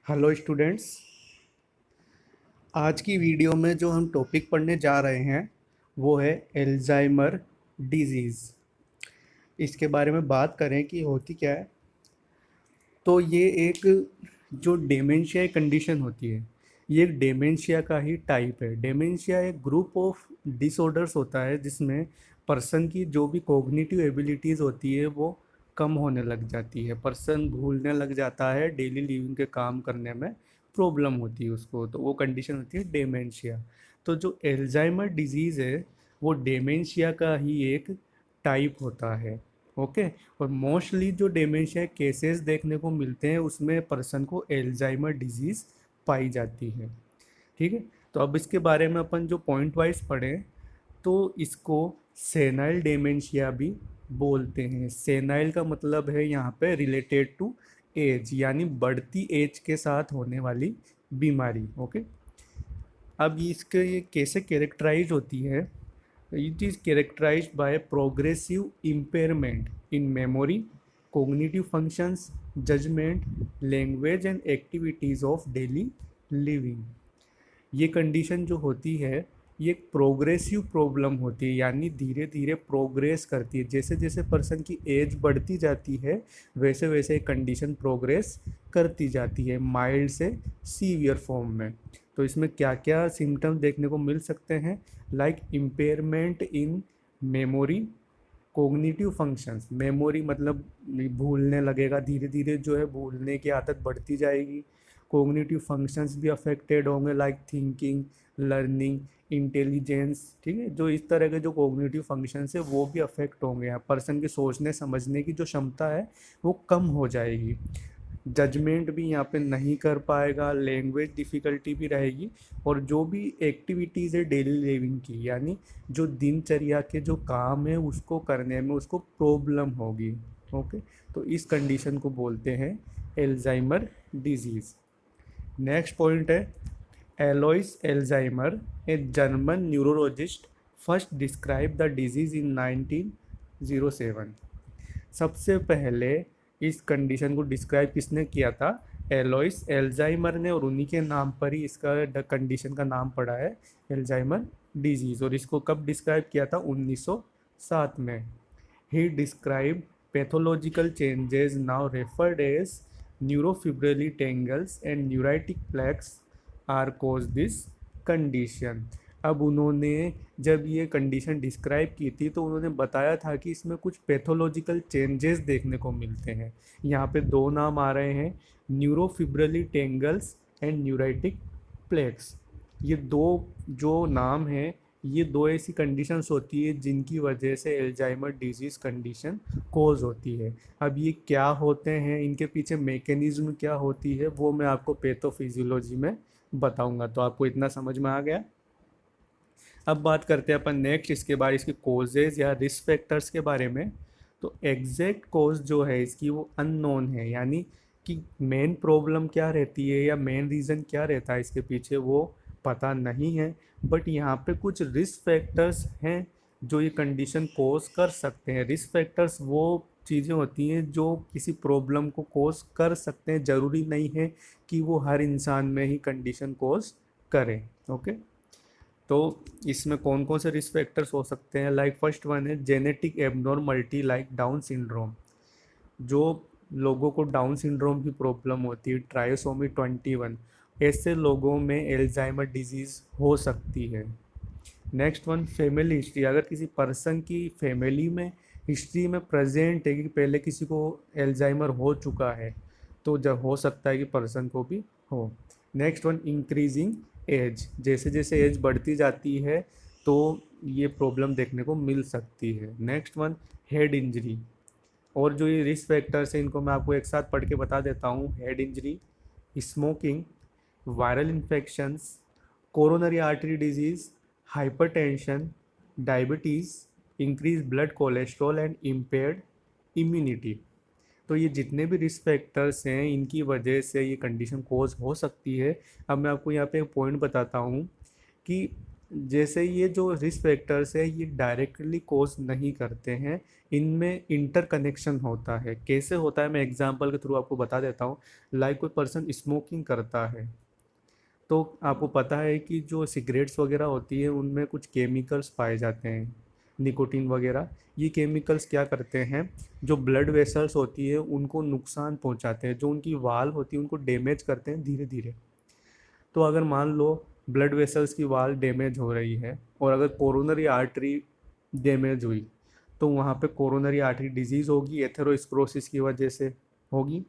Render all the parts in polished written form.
Hello students. आज की video में जो हम टॉपिक पढ़ने जा रहे हैं वो है एल्जाइमर डिजीज़। इसके बारे में बात करें कि होती क्या है, तो ये एक जो डेमेंशिया कंडीशन होती है, ये एक डेमेंशिया का ही टाइप है। डेमेंशिया एक ग्रुप ऑफ डिसऑर्डर्स होता है जिसमें पर्सन की जो भी कॉग्निटिव एबिलिटीज़ होती है वो कम होने लग जाती है। पर्सन भूलने लग जाता है, डेली लिविंग के काम करने में प्रॉब्लम होती है उसको, तो वो कंडीशन होती है डेमेंशिया। तो जो एल्जाइमर डिजीज़ है वो डेमेंशिया का ही एक टाइप होता है। ओके। और मोस्टली जो डेमेंशिया केसेस देखने को मिलते हैं उसमें पर्सन को एल्जाइमर डिजीज़ पाई जाती है। ठीक है। तो अब इसके बारे में अपन जो पॉइंट वाइज पढ़ें तो इसको सेनाइल डेमेंशिया भी बोलते हैं। सेनाइल का मतलब है यहाँ पे रिलेटेड टू एज, यानी बढ़ती एज के साथ होने वाली बीमारी। ओके। अब इसके ये कैसे कैरेक्टराइज होती है, it is characterized by progressive impairment in memory, cognitive functions, judgment, language and activities of daily living. ये कंडीशन जो होती है ये एक प्रोग्रेसिव प्रॉब्लम होती है, यानी धीरे धीरे प्रोग्रेस करती है। जैसे जैसे पर्सन की एज बढ़ती जाती है वैसे वैसे कंडीशन प्रोग्रेस करती जाती है माइल्ड से सीवियर फॉर्म में। तो इसमें क्या क्या सिम्टम्स देखने को मिल सकते हैं, like impairment in memory, cognitive functions. Memory मतलब भूलने लगेगा, धीरे धीरे जो है भूलने की आदत बढ़ती जाएगी। कोग्निटिव फंक्शंस भी अफेक्टेड होंगे, लाइक थिंकिंग, लर्निंग, इंटेलिजेंस। ठीक है, जो इस तरह के जो कोग्निटिव फंक्शंस है वो भी अफेक्ट होंगे। यहाँ पर्सन की सोचने समझने की जो क्षमता है वो कम हो जाएगी। जजमेंट भी यहाँ पे नहीं कर पाएगा, लैंग्वेज डिफ़िकल्टी भी रहेगी। और जो भी एक्टिविटीज़ है डेली लिविंग की, यानी जो दिनचर्या के जो काम है उसको करने में उसको प्रॉब्लम होगी। ओके। तो इस कंडीशन को बोलते हैं एल्जाइमर डिजीज़। नेक्स्ट पॉइंट है Alois Alzheimer, a German neurologist, first describe the disease in 1907। सबसे पहले इस कंडीशन को डिस्क्राइब किसने किया था? एलोइस एल्जाइमर ने, और उन्हीं के नाम पर ही इसका कंडीशन का नाम पड़ा है एल्जाइमर डिजीज़। और इसको कब डिस्क्राइब किया था? 1907 में। He describe pathological changes now referred as neurofibrillary tangles and neuritic plaques are cause this condition. अब उन्होंने जब ये कंडीशन डिस्क्राइब की थी तो उन्होंने बताया था कि इसमें कुछ पैथोलॉजिकल चेंजेस देखने को मिलते हैं। यहाँ पे दो नाम आ रहे हैं, न्यूरोफिब्रिली टेंगल्स एंड न्यूराइटिक प्लेक्स। ये दो जो नाम हैं, ये दो ऐसी कंडीशंस होती है जिनकी वजह से एल्जाइमर डिजीज़ कंडीशन कोज होती है। अब ये क्या होते हैं, इनके पीछे मैकेनिज्म क्या होती है, वो मैं आपको पैथोफिजियोलॉजी में बताऊंगा। तो आपको इतना समझ में आ गया। अब बात करते हैं अपन नेक्स्ट इसके बारे, इसके कोजेज या रिस्क फैक्टर्स के बारे में। तो एग्जैक्ट कोज जो है इसकी वो अननोन है, यानी कि मेन प्रॉब्लम क्या रहती है या मेन रीज़न क्या रहता है इसके पीछे वो पता नहीं है। बट यहाँ पे कुछ रिस्क फैक्टर्स हैं जो ये कंडीशन कोज कर सकते हैं। रिस्क फैक्टर्स वो चीज़ें होती हैं जो किसी प्रॉब्लम को कोज कर सकते हैं, ज़रूरी नहीं है कि वो हर इंसान में ही कंडीशन कोज करें। ओके। तो इसमें कौन कौन से रिस्क फैक्टर्स हो सकते हैं, लाइक फर्स्ट वन है genetic abnormality like down syndrome. जो लोगों को डाउन सिंड्रोम की प्रॉब्लम होती है, ट्रायोसोमी 21, ऐसे लोगों में एल्जाइमर डिजीज़ हो सकती है। नेक्स्ट वन फैमिली हिस्ट्री, अगर किसी पर्सन की फैमिली में हिस्ट्री में प्रेजेंट है कि पहले किसी को एल्जाइमर हो चुका है तो जब हो सकता है कि पर्सन को भी हो। नेक्स्ट वन इंक्रीजिंग एज, जैसे जैसे एज बढ़ती जाती है तो ये प्रॉब्लम देखने को मिल सकती है। Next one head injury. और जो ये रिस्क फैक्टर्स हैं इनको मैं आपको एक साथ पढ़ के बता देता हूँ। Head injury, smoking, viral infections, coronary artery disease, hypertension, diabetes, increase blood cholesterol and impaired immunity. तो ये जितने भी रिस्क फैक्टर्स हैं इनकी वजह से ये कंडीशन कोज हो सकती है। अब मैं आपको यहाँ पे एक पॉइंट बताता हूँ कि जैसे ये जो रिस्क फैक्टर्स है ये डायरेक्टली कोज नहीं करते हैं, इनमें इंटरकनेक्शन होता है। कैसे होता है मैं एग्जांपल के थ्रू आपको बता देता हूँ। लाइक कोई पर्सन स्मोकिंग करता है, तो आपको पता है कि जो सिगरेट्स वगैरह होती है उनमें कुछ केमिकल्स पाए जाते हैं, निकोटीन वगैरह। ये केमिकल्स क्या करते हैं, जो ब्लड वेसल्स होती है उनको नुकसान पहुंचाते हैं, जो उनकी वाल होती है उनको डैमेज करते हैं धीरे धीरे। तो अगर मान लो ब्लड वेसल्स की वाल डैमेज हो रही है और अगर कोरोनरी आर्टरी डैमेज हुई, तो वहाँ पे कोरोनरी आर्टरी डिजीज़ होगी, एथेरोस्क्लेरोसिस की वजह से होगी।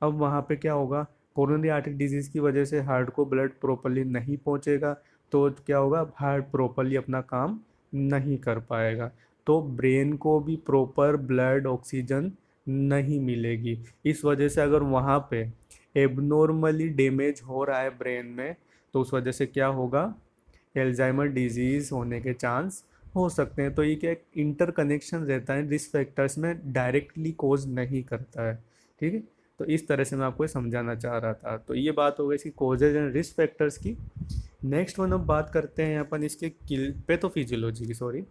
अब वहाँ पे क्या होगा, कोरोनरी आर्टरी डिजीज़ की वजह से हार्ट को ब्लड प्रॉपरली नहीं पहुँचेगा, तो क्या होगा, हार्ट प्रॉपरली अपना काम नहीं कर पाएगा, तो ब्रेन को भी प्रॉपर ब्लड ऑक्सीजन नहीं मिलेगी। इस वजह से अगर वहाँ पे एबनॉर्मली डैमेज हो रहा है ब्रेन में, तो उस वजह से क्या होगा, एल्जाइमर डिजीज़ होने के चांस हो सकते हैं। तो ये क्या इंटर कनेक्शन रहता है, रिस्क फैक्टर्स में डायरेक्टली कोज नहीं करता है। ठीक है, तो इस तरह से मैं आपको ये समझाना चाह रहा था। तो ये बात हो गई इसकी कोजेज एंड रिस्क फैक्टर्स की। नेक्स्ट वन अब बात करते हैं अपन इसके पैथोफिजियोलॉजी की, सॉरी।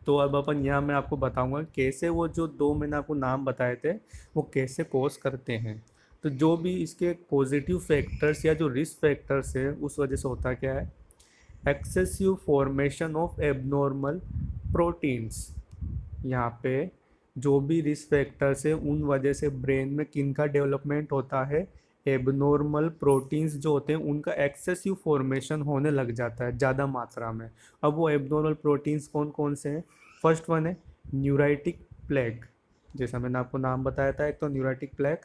तो अब अपन यहाँ मैं आपको बताऊंगा कैसे वो जो दो मैंने आपको नाम बताए थे वो कैसे कोज करते हैं। तो जो भी इसके पॉजिटिव फैक्टर्स या जो रिस्क फैक्टर्स है उस वजह से होता क्या है, excessive formation of abnormal proteins. यहाँ पे जो भी रिस्क फैक्टर्स है उन वजह से ब्रेन में किन का डेवलपमेंट होता है, एबनॉर्मल प्रोटीन्स जो होते हैं उनका एक्सेसिव फॉर्मेशन होने लग जाता है ज़्यादा मात्रा में। अब वो एबनॉर्मल प्रोटीन्स कौन कौन से हैं, फर्स्ट वन है न्यूराइटिक प्लेग। जैसा मैंने आपको नाम बताया था, एक तो न्यूराइटिक प्लेग,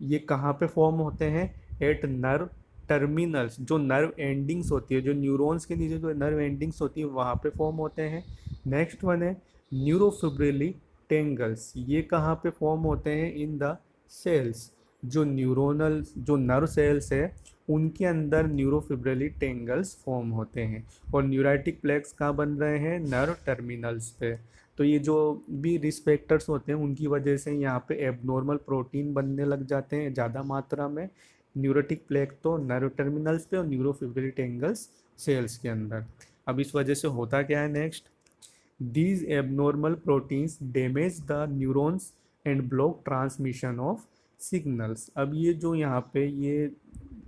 ये कहाँ पे फॉर्म होते हैं, एट नर्व टर्मिनल्स, जो नर्व एंडिंग्स होती है, जो न्यूरॉन्स के नीचे जो नर्व एंडिंग्स होती है वहाँ पे फॉर्म होते हैं। नेक्स्ट वन है न्यूरोफिब्रिली टेंगल्स, ये कहाँ पे फॉर्म होते हैं, इन द सेल्स, जो न्यूरोनल जो नर्व सेल्स है उनके अंदर न्यूरोफिब्रिली टेंगल्स फॉर्म होते हैं। और न्यूराइटिक प्लेक्स कहाँ बन रहे हैं, नर्व टर्मिनल्स पे। तो ये जो भी रिस्क फैक्टर्स होते हैं उनकी वजह से यहाँ पे एबनॉर्मल प्रोटीन बनने लग जाते हैं ज़्यादा मात्रा में। न्यूरोटिक प्लेक तो नर्व टर्मिनल्स पे और न्यूरोफिब्रिली टेंगल्स सेल्स के अंदर। अब इस वजह से होता क्या है, next, these abnormal proteins damage the neurons and block transmission of signals। अब ये जो यहाँ पे ये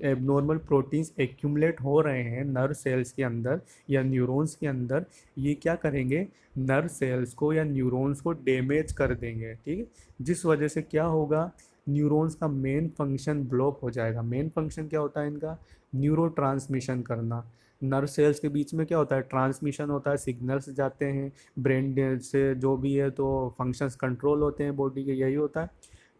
एबनॉर्मल प्रोटीन्स एक्यूमुलेट हो रहे हैं नर्व सेल्स के अंदर या न्यूरॉन्स के अंदर, ये क्या करेंगे, नर्व सेल्स को या न्यूरॉन्स को डैमेज कर देंगे। ठीक है, जिस वजह से क्या होगा, न्यूरॉन्स का मेन फंक्शन ब्लॉक हो जाएगा। मेन फंक्शन क्या होता है इनका, न्यूरो ट्रांसमिशन करना। नर्व सेल्स के बीच में क्या होता है, ट्रांसमिशन होता है, सिग्नल्स जाते हैं ब्रेन से, जो भी है तो फंक्शंस कंट्रोल होते हैं बॉडी के, यही होता है।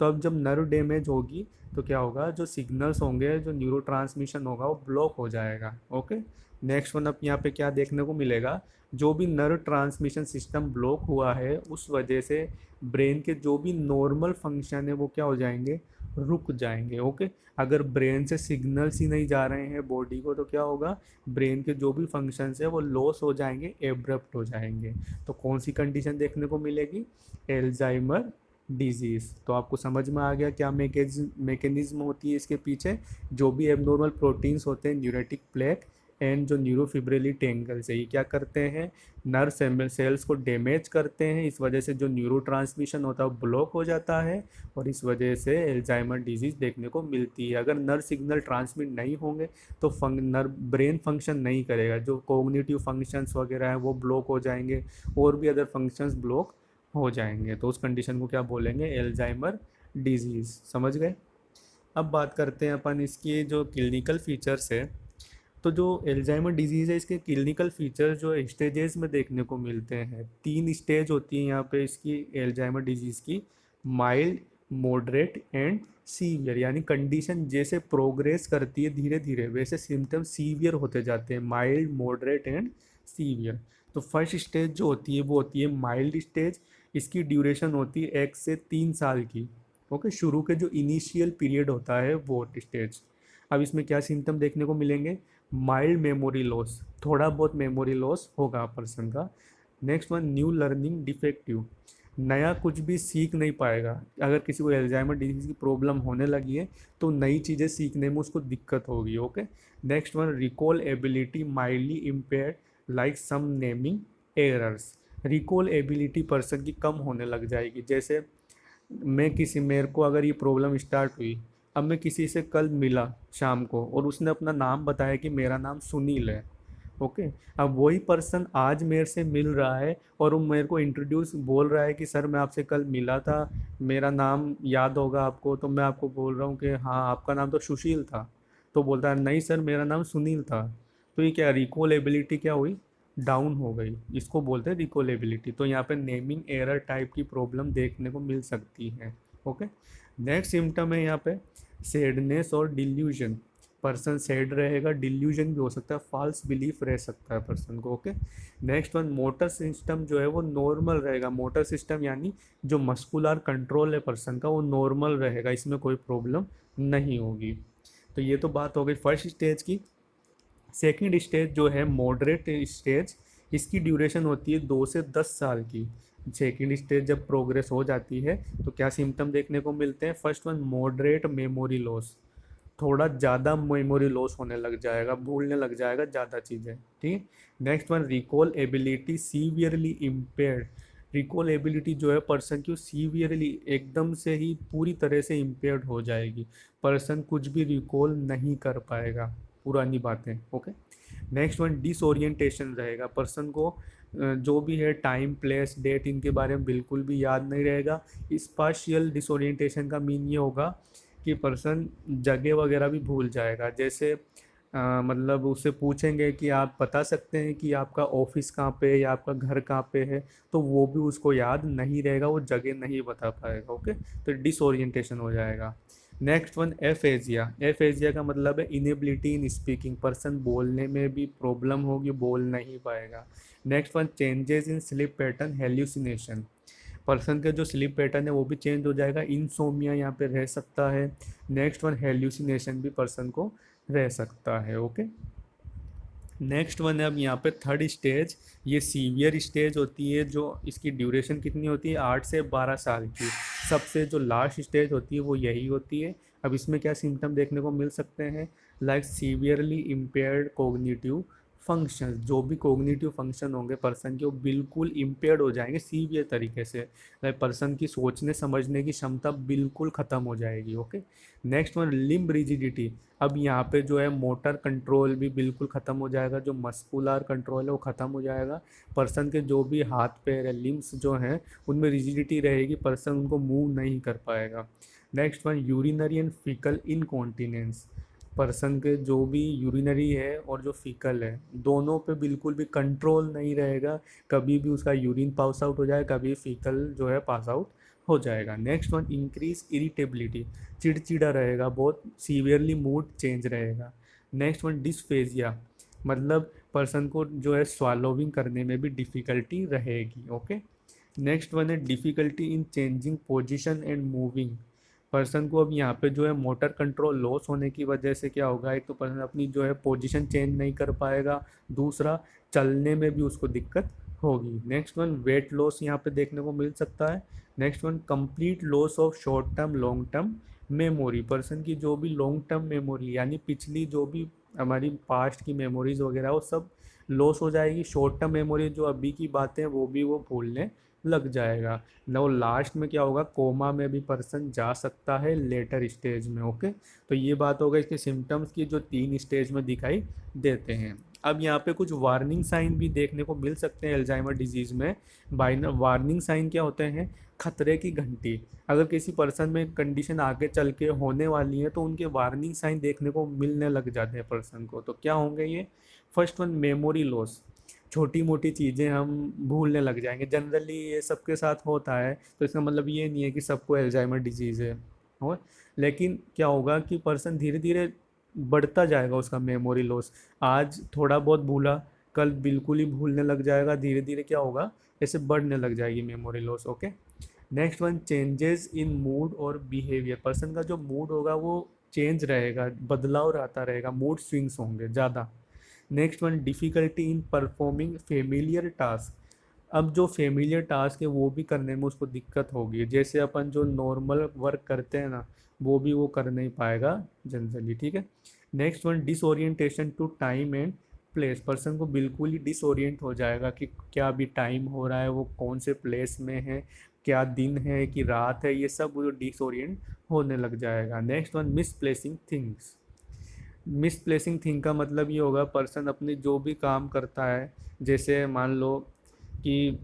तो अब जब नर्व डैमेज होगी तो क्या होगा, जो सिग्नल्स होंगे, जो न्यूरो ट्रांसमिशन होगा वो ब्लॉक हो जाएगा। ओके, नेक्स्ट वन, अब यहाँ पे क्या देखने को मिलेगा, जो भी नर्व ट्रांसमिशन सिस्टम ब्लॉक हुआ है उस वजह से ब्रेन के जो भी नॉर्मल फंक्शन है वो क्या हो जाएंगे, रुक जाएंगे। ओके, अगर ब्रेन से सिग्नल्स ही नहीं जा रहे हैं बॉडी को तो क्या होगा, ब्रेन के जो भी फंक्शंस है वो लॉस हो जाएंगे, एब्रप्ट हो जाएंगे। तो कौन सी कंडीशन देखने को मिलेगी, एल्जाइमर डिजीज़। तो आपको समझ में आ गया क्या मैकेनिज्म होती है इसके पीछे। जो भी एबनॉर्मल प्रोटीन्स होते हैं, न्यूरेटिक प्लेक एंड जो न्यूरोफिब्रिली टेंगल्स है, ये क्या करते हैं, नर्व सेल्स को डैमेज करते हैं। इस वजह से जो न्यूरो ट्रांसमिशन होता है वो ब्लॉक हो जाता है और इस वजह से एल्जाइमर डिजीज़ देखने को मिलती है। अगर नर्व सिग्नल ट्रांसमिट नहीं होंगे तो नर्व ब्रेन फंक्शन नहीं करेगा, जो कोग्निटिव फंक्शंस वगैरह हैं वो ब्लॉक हो जाएंगे और भी अदर फंक्शंस ब्लॉक हो जाएंगे। तो उस कंडीशन को क्या बोलेंगे, एल्जाइमर डिजीज़। समझ गए। अब बात करते हैं अपन इसकी जो क्लिनिकल फीचर्स है। तो जो एल्जाइमर डिजीज़ है इसके क्लिनिकल फीचर्स जो स्टेजेस में देखने को मिलते हैं, 3 स्टेज होती है यहाँ पे इसकी एल्जाइमर डिजीज़ की, माइल्ड, मॉडरेट एंड सीवियर। यानी कंडीशन जैसे प्रोग्रेस करती है धीरे धीरे वैसे सिम्टम्स सीवियर होते जाते हैं, माइल्ड, मॉडरेट एंड सीवियर। तो फर्स्ट स्टेज जो होती है वो होती है माइल्ड स्टेज। इसकी ड्यूरेशन होती है 1 से 3 साल की। ओके, शुरू के जो इनिशियल पीरियड होता है वो स्टेज। अब इसमें क्या सिम्टम देखने को मिलेंगे, माइल्ड मेमोरी लॉस, थोड़ा बहुत मेमोरी लॉस होगा पर्सन का। Next one, new learning defective, नया कुछ भी सीख नहीं पाएगा। अगर किसी को एल्जाइमर डिजीज की प्रॉब्लम होने लगी है तो नई चीज़ें सीखने में उसको दिक्कत होगी। Okay, next one, recall ability mildly impaired like some naming errors. Recall ability person की कम होने लग जाएगी। जैसे मेरे को अगर ये प्रॉब्लम स्टार्ट हुई, अब मैं किसी से कल मिला शाम को और उसने अपना नाम बताया कि मेरा नाम सुनील है। ओके, अब वही पर्सन आज मेरे से मिल रहा है और वो मेरे को इंट्रोड्यूस बोल रहा है कि सर मैं आपसे कल मिला था, मेरा नाम याद होगा आपको, तो मैं आपको बोल रहा हूँ कि हाँ आपका नाम तो सुशील था। तो बोलता है नहीं सर मेरा नाम सुनील था। तो ये क्या, रिकॉल एबिलिटी क्या हुई, डाउन हो गई। इसको बोलते हैं रिकॉल एबिलिटी। तो यहाँ पे नेमिंग एरर टाइप की प्रॉब्लम देखने को मिल सकती है। ओके, नेक्स्ट सिम्टम है यहाँ पे सैडनेस और डिल्यूजन। पर्सन सैड रहेगा, डिल्यूजन भी हो सकता है, फॉल्स बिलीफ रह सकता है पर्सन को। Okay, next one, motor system जो है वो नॉर्मल रहेगा। मोटर सिस्टम यानी जो मस्कुलर कंट्रोल है पर्सन का वो नॉर्मल रहेगा, इसमें कोई प्रॉब्लम नहीं होगी। तो ये तो बात हो गई फर्स्ट स्टेज की। सेकंड स्टेज जो है मॉडरेट स्टेज, इसकी ड्यूरेशन होती है 2 से 10 साल की। सेकंड स्टेज जब प्रोग्रेस हो जाती है तो क्या सिम्टम देखने को मिलते हैं। First one, moderate memory loss, थोड़ा ज़्यादा मेमोरी लॉस होने लग जाएगा, भूलने लग जाएगा ज़्यादा चीज़ें। ठीक। Next one, recall ability severely impaired. Recall ability जो है पर्सन की सीवियरली एकदम से ही पूरी तरह से इम्पेयर्ड हो जाएगी। पर्सन कुछ भी रिकॉल नहीं कर पाएगा, पुरानी बातें। ओके, नेक्स्ट वन, डिसोरिएंटेशन रहेगा पर्सन को। जो भी है टाइम प्लेस डेट इनके बारे में बिल्कुल भी याद नहीं रहेगा। स्पाशियल डिसोरिएंटेशन का मीन ये होगा कि पर्सन जगह वगैरह भी भूल जाएगा। जैसे मतलब उससे पूछेंगे कि आप बता सकते हैं कि आपका ऑफिस कहाँ पे है या आपका घर कहाँ पे है, तो वो भी उसको याद नहीं रहेगा, वो जगह नहीं बता पाएगा। ओके, तो डिसोरिएंटेशन हो जाएगा। Next one, aphasia. एफेजिया का मतलब है इनेबिलिटी इन स्पीकिंग, पर्सन बोलने में भी प्रॉब्लम होगी, बोल नहीं पाएगा। Next one, changes in sleep pattern, hallucination. Person का जो स्लीप पैटर्न है वो भी चेंज हो जाएगा, इंसोमिया यहाँ पे रह सकता है। नेक्स्ट वन, हेल्यूसिनेशन भी पर्सन को रह सकता है। ओके, नेक्स्ट वन है अब यहाँ पे थर्ड स्टेज। ये सीवियर स्टेज होती है, जो इसकी ड्यूरेशन कितनी होती है, 8 से 12 साल की। सबसे जो लास्ट स्टेज होती है वो यही होती है। अब इसमें क्या सिम्टम देखने को मिल सकते हैं, like severely impaired cognitive function. जो भी कोग्निटिव फंक्शन होंगे पर्सन के वो बिल्कुल इम्पेयर्ड हो जाएंगे सीवियर तरीके से। लाइक पर्सन की सोचने समझने की क्षमता बिल्कुल ख़त्म हो जाएगी। Okay, next one, limb rigidity. अब यहाँ पे जो है मोटर कंट्रोल भी बिल्कुल ख़त्म हो जाएगा, जो मस्कुलर कंट्रोल है वो ख़त्म हो जाएगा। पर्सन के जो भी हाथ पैर है, लिम्स जो हैं उनमें रिजिडिटी रहेगी, पर्सन उनको मूव नहीं कर पाएगा। Next one, urinary and faecal incontinence. Person के जो भी यूरिनरी है और जो फीकल है दोनों पे बिल्कुल भी कंट्रोल नहीं रहेगा। कभी भी उसका यूरिन पास आउट हो जाए, कभी फीकल जो है पास आउट हो जाएगा। नेक्स्ट वन, इंक्रीज इरिटेबिलिटी, चिड़चिड़ा रहेगा बहुत, सीवियरली मूड चेंज रहेगा। नेक्स्ट वन, डिस्फेजिया, मतलब पर्सन को जो है स्वालोविंग करने में भी डिफ़िकल्टी रहेगी। ओके, नेक्स्ट वन है difficulty in changing position and moving. Person को अब यहाँ पे जो है मोटर कंट्रोल लॉस होने की वजह से क्या होगा, एक तो पर्सन अपनी जो है पोजीशन चेंज नहीं कर पाएगा, दूसरा चलने में भी उसको दिक्कत होगी। नेक्स्ट वन, वेट लॉस यहाँ पे देखने को मिल सकता है। Next one, complete loss of short term long term memory. Person की जो भी लॉन्ग टर्म मेमोरी यानी पिछली जो भी हमारी पास्ट की मेमोरीज वगैरह वो सब लॉस हो जाएगी। शॉर्ट टर्म मेमोरी जो अभी की बातें वो भी वो भूलने लग जाएगा। नो लास्ट में क्या होगा, कोमा में भी पर्सन जा सकता है लेटर स्टेज में। ओके, तो ये बात होगा इसके सिम्टम्स की जो 3 स्टेज में दिखाई देते हैं। अब यहाँ पे कुछ वार्निंग साइन भी देखने को मिल सकते हैं एल्जाइमर डिजीज़ में। बाइनर वार्निंग साइन क्या होते हैं, खतरे की घंटी। अगर किसी पर्सन में कंडीशन आगे चल के होने वाली है तो उनके वार्निंग साइन देखने को मिलने लग जाते हैं पर्सन को। तो क्या होंगे ये, फर्स्ट वन, मेमोरी लॉस, छोटी मोटी चीज़ें हम भूलने लग जाएंगे। जनरली ये सबके साथ होता है, तो इसका मतलब ये नहीं है कि सबको एल्जाइमर डिजीज़ है। और लेकिन क्या होगा कि पर्सन धीरे धीरे बढ़ता जाएगा उसका मेमोरी लॉस। आज थोड़ा बहुत भूला, कल बिल्कुल ही भूलने लग जाएगा, धीरे धीरे क्या होगा ऐसे बढ़ने लग जाएगी memory loss. Okay, next one, changes in mood और बिहेवियर। पर्सन का जो मूड होगा वो चेंज रहेगा, बदलाव रहता रहेगा, मूड स्विंग्स होंगे ज़्यादा। Next one, difficulty in performing familiar task. अब जो फेमिलियर टास्क है वो भी करने में उसको दिक्कत होगी, जैसे अपन जो नॉर्मल वर्क करते हैं ना वो भी वो कर नहीं पाएगा जनरली, ठीक है। Next one, disorientation to time and place. Person को बिल्कुल ही डिसोरिएंट हो जाएगा कि क्या अभी टाइम हो रहा है, वो कौन से प्लेस में है, क्या दिन है कि रात है, ये सब वो डिसोरिएंट होने लग जाएगा। Next one, misplacing things. Misplacing thing का मतलब ये होगा पर्सन अपनी जो भी काम करता है, जैसे मान लो कि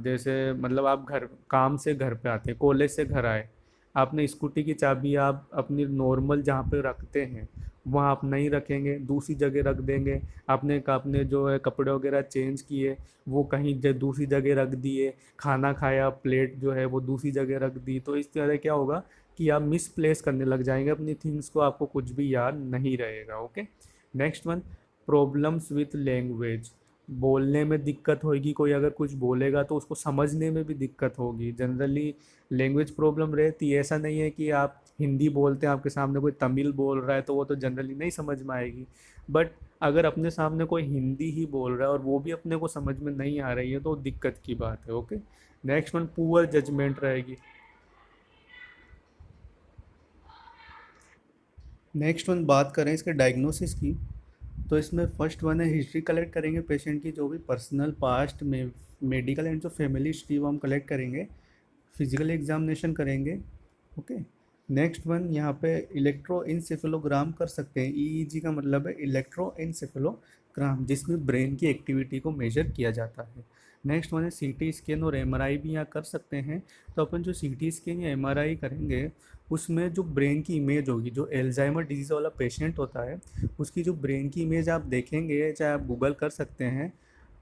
जैसे मतलब आप घर काम से घर पे आते हैं, कॉलेज से घर आए, आपने स्कूटी की चाबी आप अपनी नॉर्मल जहाँ पे रखते हैं वहाँ आप नहीं रखेंगे, दूसरी जगह रख देंगे। आपने जो है कपड़े वगैरह चेंज किए वो कहीं दूसरी जगह रख दिए, खाना खाया प्लेट जो है वो दूसरी जगह रख दी, तो इस तरह क्या होगा कि आप मिसप्लेस करने लग जाएंगे अपनी थिंग्स को, आपको कुछ भी याद नहीं रहेगा। Okay. Next one, problems with language. बोलने में दिक्कत होगी, कोई अगर कुछ बोलेगा तो उसको समझने में भी दिक्कत होगी, जनरली लैंग्वेज प्रॉब्लम रहती है। ऐसा नहीं है कि आप हिंदी बोलते हैं, आपके सामने कोई तमिल बोल रहा है तो वो तो जनरली नहीं समझ में आएगी, बट अगर अपने सामने कोई हिंदी ही बोल रहा है और वो भी अपने को समझ में नहीं आ रही है तो दिक्कत की बात है। Okay. Next one, poor judgment रहेगी। नेक्स्ट वन बात करें इसके डायग्नोसिस की, तो इसमें फर्स्ट वन है हिस्ट्री कलेक्ट करेंगे पेशेंट की, जो भी पर्सनल पास्ट में मेडिकल एंड जो फैमिली हिस्ट्री वो हम कलेक्ट करेंगे, फिजिकल एग्जामिनेशन करेंगे। ओके। नेक्स्ट वन यहाँ पे इलेक्ट्रोइंसेफेलोग्राम कर सकते हैं। ईईजी का मतलब है इलेक्ट्रोइंसेफेलोग्राम, जिसमें ब्रेन की एक्टिविटी को मेजर किया जाता है। नेक्स्ट वन है सीटी स्कैन और एमआरआई भी यहाँ कर सकते हैं। तो अपन जो सीटी स्कैन या एमआरआई करेंगे उसमें जो ब्रेन की इमेज होगी, जो एल्जाइमर डिजीज़ वाला पेशेंट होता है उसकी जो ब्रेन की इमेज आप देखेंगे, चाहे आप गूगल कर सकते हैं,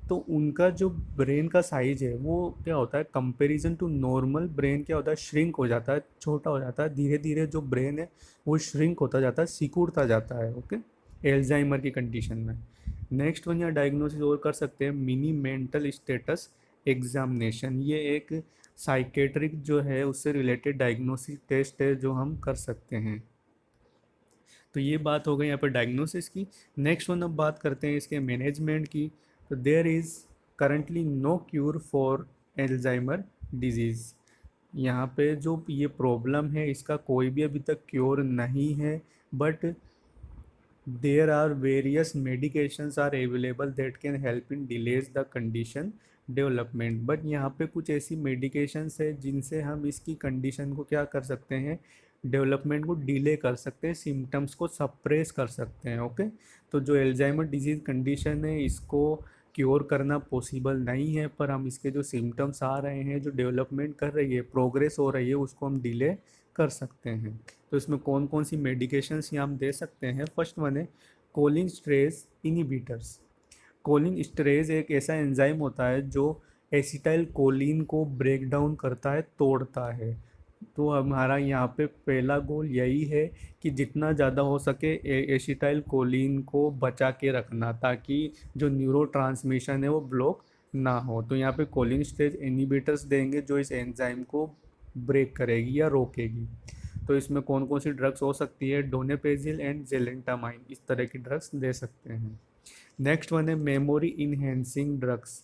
तो उनका जो ब्रेन का साइज है वो क्या होता है कंपैरिजन टू नॉर्मल ब्रेन, क्या होता है श्रिंक हो जाता है, छोटा हो जाता है, धीरे धीरे जो ब्रेन है वो श्रिंक होता जाता है, सिकुड़ता जाता है। ओके। एल्जाइमर की कंडीशन में। नेक्स्ट वन, यहाँ डायग्नोसिस और कर सकते हैं मिनी मेंटल स्टेटस एग्जामिनेशन। ये एक साइकेट्रिक जो है उससे रिलेटेड डायग्नोसिस टेस्ट है जो हम कर सकते हैं। तो ये बात हो गई यहाँ पर डायग्नोसिस की। नेक्स्ट वन अब बात करते हैं इसके मैनेजमेंट की। तो there is currently no cure for Alzheimer disease. यहाँ पे जो ये प्रॉब्लम है इसका कोई भी अभी तक क्योर नहीं है, but there are various medications are available that can help in delays the condition development. But यहाँ पे कुछ ऐसी मेडिकेशंस है जिनसे हम इसकी कंडीशन को क्या कर सकते हैं, डेवलपमेंट को डिले कर सकते हैं, सिम्टम्स को सप्रेस कर सकते हैं। ओके। तो जो एल्जाइमर डिजीज़ कंडीशन है इसको क्योर करना पॉसिबल नहीं है, पर हम इसके जो सिम्टम्स आ रहे हैं, जो डेवलपमेंट कर रही है, प्रोग्रेस हो रही है, उसको हम डिले कर सकते हैं। तो इसमें कौन कौन सी मेडिकेशंस यहाँ हम दे सकते हैं। फर्स्ट वन है cholinesterase inhibitors. Cholinesterase एक ऐसा एंजाइम होता है जो एसिटाइल कोलिन को ब्रेक डाउन करता है, तोड़ता है। तो हमारा यहाँ पे पहला गोल यही है कि जितना ज़्यादा हो सके एसिटाइल कोलिन को बचा के रखना, ताकि जो न्यूरो ट्रांसमिशन है वो ब्लॉक ना हो। तो यहाँ पे कोलिन स्ट्रेस इनिबिटर्स देंगे जो इस एंजाइम को ब्रेक करेगी या रोकेगी। तो इसमें कौन कौन सी ड्रग्स हो सकती है, डोनेपेजिल एंड जेलेंटामाइन, इस तरह की ड्रग्स दे सकते हैं। नेक्स्ट वन है मेमोरी इन्हेंसिंग ड्रग्स।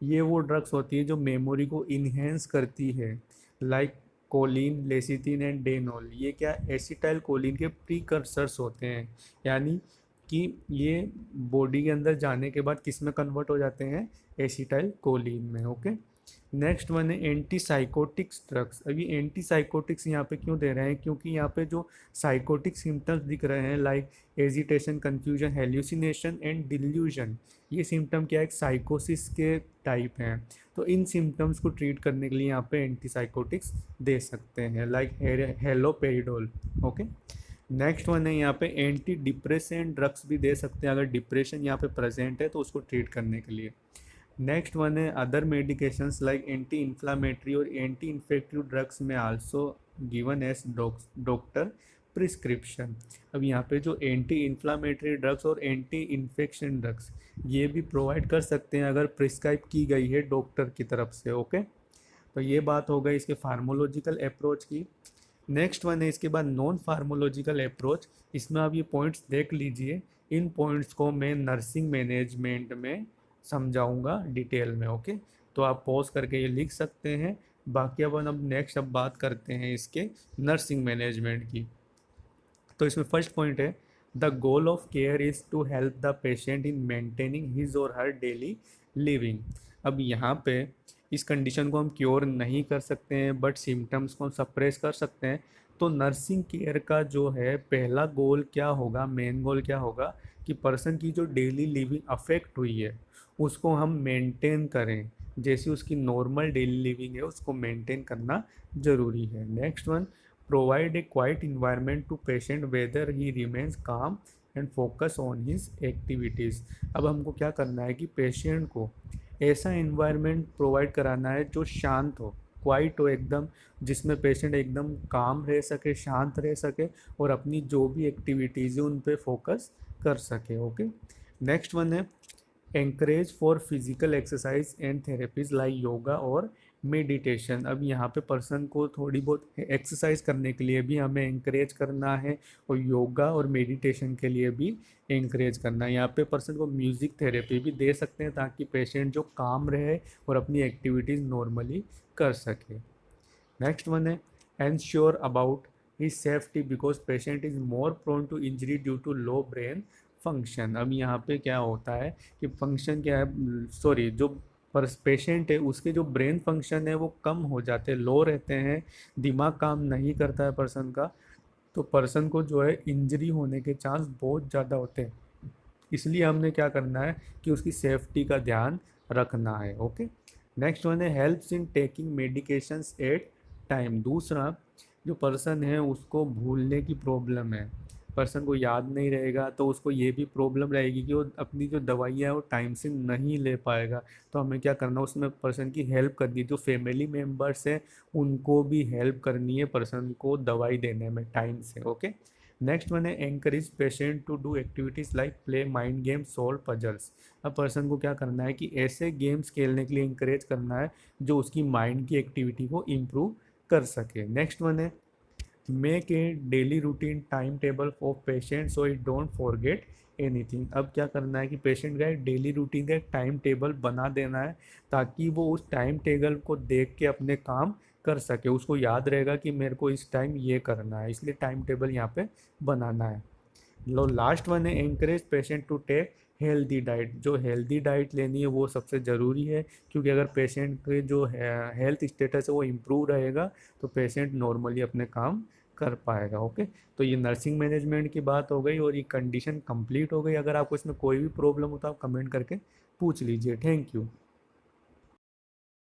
ये वो ड्रग्स होती है जो मेमोरी को इन्हेंस करती है, लाइक कोलिन, लेसिथिन एंड डेनोल। ये क्या एसिटाइल कोलिन के प्रीकर्सर्स होते हैं, यानी कि ये बॉडी के अंदर जाने के बाद किस में कन्वर्ट हो जाते हैं, एसिटाइल कोलिन में। ओके। नेक्स्ट वन है एंटी साइकोटिक्स ड्रग्स। अभी एंटी साइकोटिक्स यहाँ पे क्यों दे रहे हैं, क्योंकि यहाँ पे जो साइकोटिक सिम्टम्स दिख रहे हैं like agitation, confusion, hallucination and delusion, ये सिम्टम क्या है, एक साइकोसिस के टाइप हैं। तो इन सिम्टम्स को ट्रीट करने के लिए यहाँ पे एंटी साइकोटिक्स दे सकते हैं, like haloperidol. Okay. Next one है यहाँ पे एंटी डिप्रेसेंट ड्रग्स भी दे सकते हैं अगर डिप्रेशन यहाँ पे प्रेजेंट है तो उसको ट्रीट करने के लिए। नेक्स्ट वन है other medications like anti inflammatory और एंटी इन्फेक्टिव ड्रग्स में also given as doctor prescription. अब यहाँ पे जो एंटी इन्फ्लामेटरी ड्रग्स और एंटी इन्फेक्शन ड्रग्स ये भी प्रोवाइड कर सकते हैं अगर प्रिस्क्राइब की गई है डॉक्टर की तरफ से। ओके। तो ये बात हो गई इसके फार्मोलॉजिकल अप्रोच की। नेक्स्ट वन है इसके बाद नॉन फार्मोलॉजिकल अप्रोच। इसमें आप ये पॉइंट्स देख लीजिए, इन पॉइंट्स को मैं नर्सिंग मैनेजमेंट में समझाऊंगा डिटेल में। ओके। तो आप पॉज करके ये लिख सकते हैं। बाकी अब नेक्स्ट बात करते हैं इसके नर्सिंग मैनेजमेंट की। तो इसमें फर्स्ट पॉइंट है, the goal of care is to help the patient in maintaining his और हर डेली लिविंग। अब यहाँ पे इस कंडीशन को हम क्योर नहीं कर सकते हैं, बट सिम्टम्स को हम सप्रेस कर सकते हैं। तो नर्सिंग केयर का जो है पहला गोल क्या होगा, मेन गोल क्या होगा कि पर्सन की जो डेली लिविंग अफेक्ट हुई है उसको हम मेंटेन करें, जैसी उसकी नॉर्मल डेली लिविंग है उसको मेंटेन करना ज़रूरी है। Next one, provide a quiet environment to patient whether he remains calm and focus on his activities। अब हमको क्या करना है कि पेशेंट को ऐसा इन्वायरमेंट प्रोवाइड कराना है जो शांत हो, क्वाइट हो एकदम, जिसमें पेशेंट एकदम काम रह सके, शांत रह सके और अपनी जो भी एक्टिविटीज़ है उन पे फोकस कर सके। ओके, नेक्स्ट वन है encourage for physical exercise and therapies like yoga और मेडिटेशन। अब यहाँ पे पर्सन को थोड़ी बहुत एक्सरसाइज करने के लिए भी हमें encourage करना है और योगा और मेडिटेशन के लिए भी encourage करना है। यहाँ पे पर्सन को म्यूज़िक थेरेपी भी दे सकते हैं ताकि पेशेंट जो काम रहे और अपनी एक्टिविटीज़ नॉर्मली कर सके। नेक्स्ट वन है ensure about his safety because patient is more prone to injury due to low brain function. अब यहाँ पे क्या होता है कि फंक्शन क्या है, सॉरी, जो पर पेशेंट है उसके जो ब्रेन फंक्शन है वो कम हो जाते हैं, लो रहते हैं, दिमाग काम नहीं करता है पर्सन का, तो पर्सन को जो है इंजरी होने के चांस बहुत ज़्यादा होते हैं। इसलिए हमने क्या करना है कि उसकी सेफ्टी का ध्यान रखना है। ओके, नेक्स्ट वन है helps in taking medications at time. दूसरा, जो पर्सन है उसको भूलने की प्रॉब्लम है, पर्सन को याद नहीं रहेगा तो उसको ये भी प्रॉब्लम रहेगी कि वो अपनी जो दवाइयाँ है वो टाइम से नहीं ले पाएगा। तो हमें क्या करना है, उसमें पर्सन की हेल्प करनी है, जो फैमिली मेम्बर्स हैं उनको भी हेल्प करनी है पर्सन को दवाई देने में टाइम से। ओके, नेक्स्ट वन है encourage patient to do activities like play mind game solve puzzles. अब पर्सन को क्या करना है कि ऐसे गेम्स खेलने के लिए इंकरेज करना है जो उसकी माइंड की एक्टिविटी को इम्प्रूव कर सके। नेक्स्ट वन है make a daily routine time table for patient so it don't forget anything. अब क्या करना है कि पेशेंट का एक डेली रूटीन का एक टाइम टेबल बना देना है ताकि वो उस टाइम टेबल को देख के अपने काम कर सके, उसको याद रहेगा कि मेरे को इस टाइम ये करना है, इसलिए टाइम टेबल यहाँ पे बनाना है। लो लास्ट वन है encourage patient to take healthy diet. जो हेल्दी डाइट लेनी है वो सबसे ज़रूरी है, क्योंकि अगर पेशेंट के जो हेल्थ स्टेटस है वो इम्प्रूव रहेगा तो पेशेंट नॉर्मली अपने काम कर पाएगा। ओके, तो ये नर्सिंग मैनेजमेंट की बात हो गई और ये कंडीशन कंप्लीट हो गई। अगर आपको इसमें कोई भी प्रॉब्लम हो तो आप कमेंट करके पूछ लीजिए। Thank you.